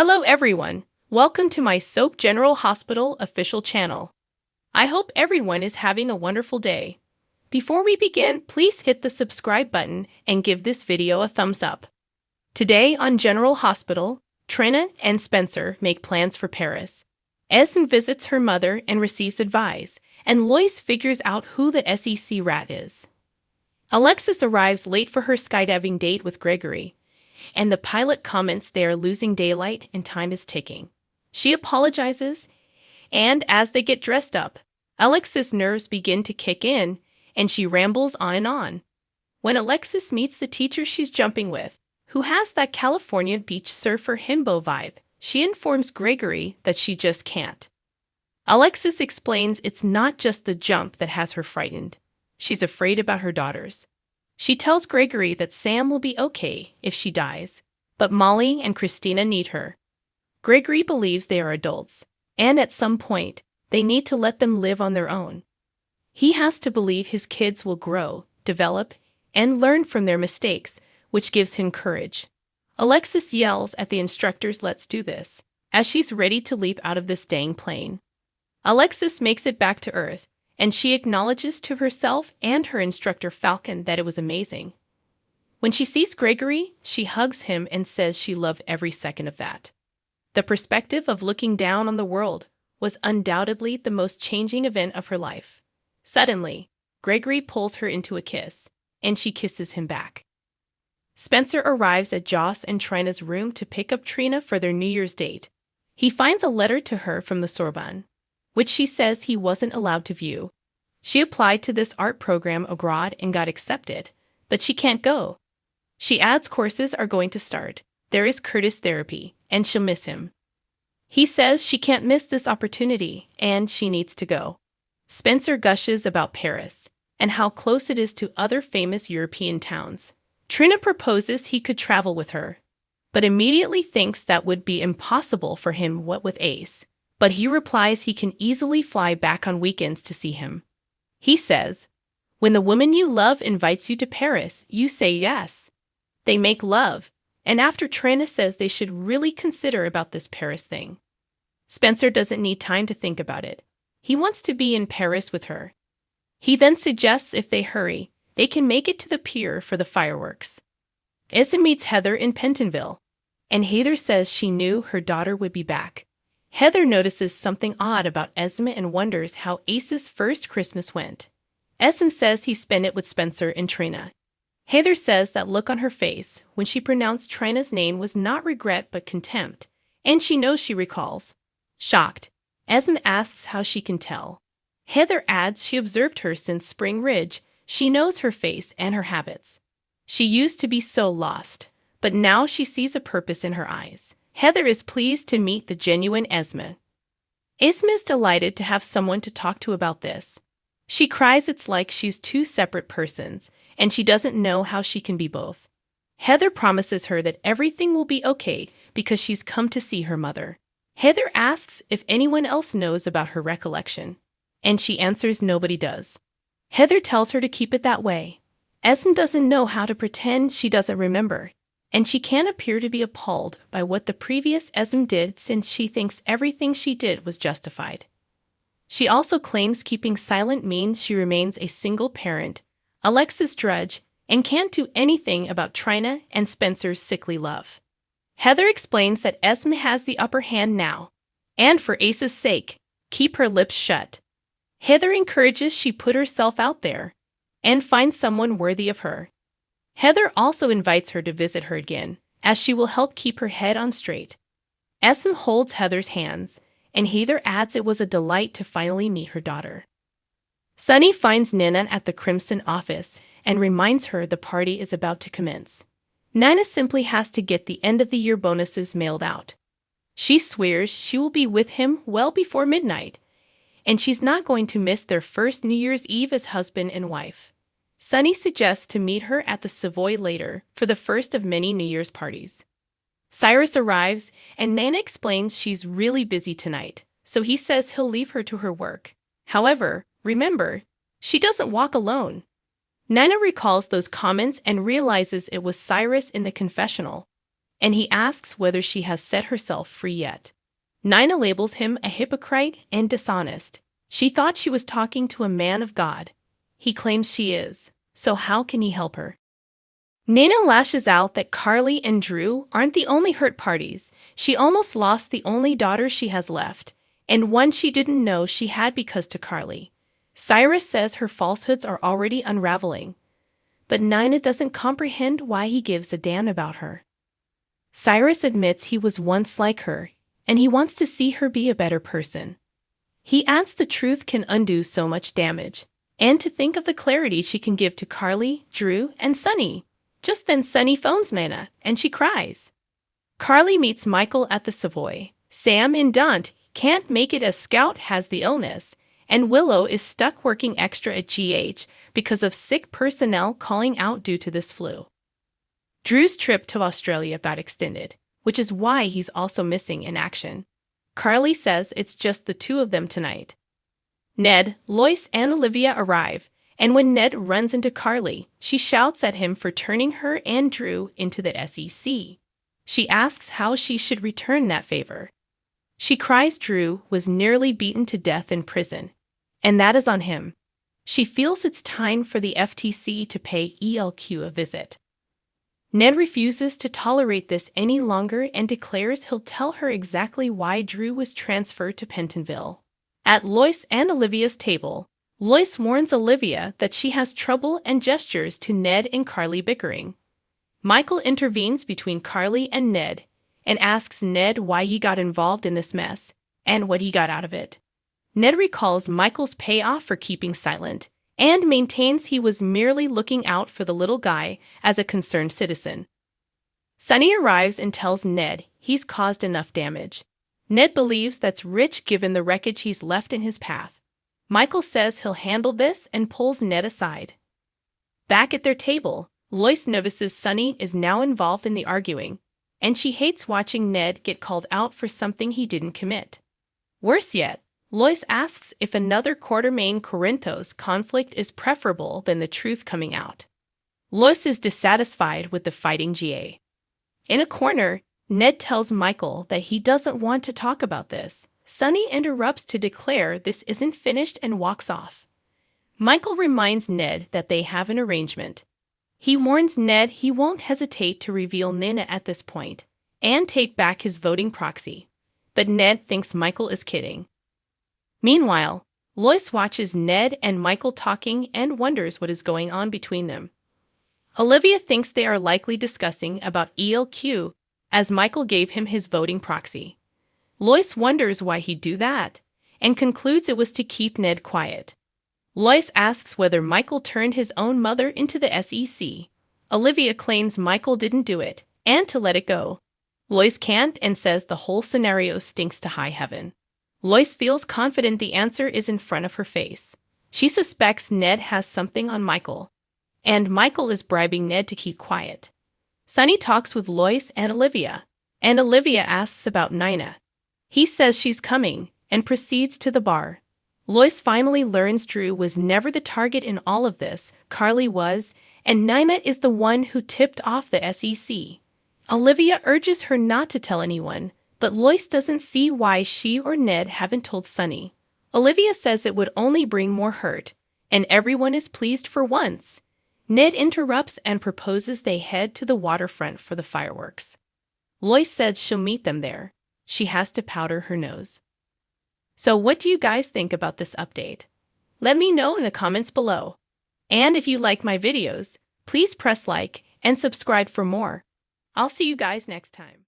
Hello everyone, welcome to my Soap General Hospital official channel. I hope everyone is having a wonderful day. Before we begin, please hit the subscribe button and give this video a thumbs up. Today on General Hospital, Trina and Spencer make plans for Paris. Esme visits her mother and receives advice, and Lois figures out who the SEC rat is. Alexis arrives late for her skydiving date with Gregory, and the pilot comments they are losing daylight and time is ticking. She apologizes, and as they get dressed up, Alexis' nerves begin to kick in, and she rambles on and on. When Alexis meets the teacher she's jumping with, who has that California beach surfer himbo vibe, she informs Gregory that she just can't. Alexis explains it's not just the jump that has her frightened. She's afraid about her daughters. She tells Gregory that Sam will be okay if she dies, but Molly and Christina need her. Gregory believes they are adults, and at some point, they need to let them live on their own. He has to believe his kids will grow, develop, and learn from their mistakes, which gives him courage. Alexis yells at the instructors, "Let's do this," as she's ready to leap out of this dang plane. Alexis makes it back to Earth, and she acknowledges to herself and her instructor Falcon that it was amazing. When she sees Gregory, she hugs him and says she loved every second of that. The perspective of looking down on the world was undoubtedly the most changing event of her life. Suddenly, Gregory pulls her into a kiss, and she kisses him back. Spencer arrives at Joss and Trina's room to pick up Trina for their New Year's date. He finds a letter to her from the Sorbonne, which she says he wasn't allowed to view. She applied to this art program abroad and got accepted, but she can't go. She adds courses are going to start. There is Curtis therapy, and she'll miss him. He says she can't miss this opportunity, and she needs to go. Spencer gushes about Paris, and how close it is to other famous European towns. Trina proposes he could travel with her, but immediately thinks that would be impossible for him, what with Ace. But he replies he can easily fly back on weekends to see him. He says, "When the woman you love invites you to Paris, you say yes." They make love, and after Trina says they should really consider about this Paris thing. Spencer doesn't need time to think about it. He wants to be in Paris with her. He then suggests if they hurry, they can make it to the pier for the fireworks. Esme meets Heather in Pentonville, and Heather says she knew her daughter would be back. Heather notices something odd about Esme and wonders how Ace's first Christmas went. Esme says he spent it with Spencer and Trina. Heather says that look on her face when she pronounced Trina's name was not regret but contempt, and she knows she recalls. Shocked, Esme asks how she can tell. Heather adds she observed her since Spring Ridge. She knows her face and her habits. She used to be so lost, but now she sees a purpose in her eyes. Heather is pleased to meet the genuine Esme. Esme is delighted to have someone to talk to about this. She cries it's like she's two separate persons, and she doesn't know how she can be both. Heather promises her that everything will be okay because she's come to see her mother. Heather asks if anyone else knows about her recollection, and she answers nobody does. Heather tells her to keep it that way. Esme doesn't know how to pretend she doesn't remember, and she can't appear to be appalled by what the previous Esme did since she thinks everything she did was justified. She also claims keeping silent means she remains a single parent, Alexis drudge, and can't do anything about Trina and Spencer's sickly love. Heather explains that Esme has the upper hand now, and for Ace's sake, keep her lips shut. Heather encourages she put herself out there and find someone worthy of her. Heather also invites her to visit her again, as she will help keep her head on straight. Esme holds Heather's hands, and Heather adds it was a delight to finally meet her daughter. Sonny finds Nina at the Crimson office and reminds her the party is about to commence. Nina simply has to get the end-of-the-year bonuses mailed out. She swears she will be with him well before midnight, and she's not going to miss their first New Year's Eve as husband and wife. Sonny suggests to meet her at the Savoy later for the first of many New Year's parties. Cyrus arrives, and Nana explains she's really busy tonight, so he says he'll leave her to her work. However, remember, she doesn't walk alone. Nina recalls those comments and realizes it was Cyrus in the confessional. and he asks whether she has set herself free yet. Nina labels him a hypocrite and dishonest. She thought she was talking to a man of God. He claims she is, so how can he help her? Nina lashes out that Carly and Drew aren't the only hurt parties. She almost lost the only daughter she has left, and one she didn't know she had because to Carly. Cyrus says her falsehoods are already unraveling, but Nina doesn't comprehend why he gives a damn about her. Cyrus admits he was once like her, and he wants to see her be a better person. He adds the truth can undo so much damage, and to think of the clarity she can give to Carly, Drew, and Sonny. Just then Sonny phones Nina, and she cries. Carly meets Michael at the Savoy. Sam and Dante can't make it as Scout has the illness, and Willow is stuck working extra at GH because of sick personnel calling out due to this flu. Drew's trip to Australia got extended, which is why he's also missing in action. Carly says it's just the two of them tonight. Ned, Lois, and Olivia arrive, and when Ned runs into Carly, she shouts at him for turning her and Drew into the SEC. She asks how she should return that favor. She cries Drew was nearly beaten to death in prison, and that is on him. She feels it's time for the FTC to pay ELQ a visit. Ned refuses to tolerate this any longer and declares he'll tell her exactly why Drew was transferred to Pentonville. At Lois and Olivia's table, Lois warns Olivia that she has trouble and gestures to Ned and Carly bickering. Michael intervenes between Carly and Ned and asks Ned why he got involved in this mess and what he got out of it. Ned recalls Michael's payoff for keeping silent and maintains he was merely looking out for the little guy as a concerned citizen. Sonny arrives and tells Ned he's caused enough damage. Ned believes that's rich given the wreckage he's left in his path. Michael says he'll handle this and pulls Ned aside. Back at their table, Lois notices Sonny is now involved in the arguing, and she hates watching Ned get called out for something he didn't commit. Worse yet, Lois asks if another Quartermaine Corinthos conflict is preferable than the truth coming out. Lois is dissatisfied with the fighting GA. In a corner, Ned tells Michael that he doesn't want to talk about this. Sonny interrupts to declare this isn't finished and walks off. Michael reminds Ned that they have an arrangement. He warns Ned he won't hesitate to reveal Nina at this point and take back his voting proxy, but Ned thinks Michael is kidding. Meanwhile, Lois watches Ned and Michael talking and wonders what is going on between them. Olivia thinks they are likely discussing about ELQ as Michael gave him his voting proxy. Lois wonders why he'd do that, and concludes it was to keep Ned quiet. Lois asks whether Michael turned his own mother into the SEC. Olivia claims Michael didn't do it, and to let it go. Lois can't and says the whole scenario stinks to high heaven. Lois feels confident the answer is in front of her face. She suspects Ned has something on Michael, and Michael is bribing Ned to keep quiet. Sonny talks with Lois and Olivia asks about Nina. He says she's coming, and proceeds to the bar. Lois finally learns Drew was never the target in all of this, Carly was, and Nina is the one who tipped off the SEC. Olivia urges her not to tell anyone, but Lois doesn't see why she or Ned haven't told Sonny. Olivia says it would only bring more hurt, and everyone is pleased for once. Ned interrupts and proposes they head to the waterfront for the fireworks. Lois says she'll meet them there. She has to powder her nose. So what do you guys think about this update? Let me know in the comments below. And if you like my videos, please press like and subscribe for more. I'll see you guys next time.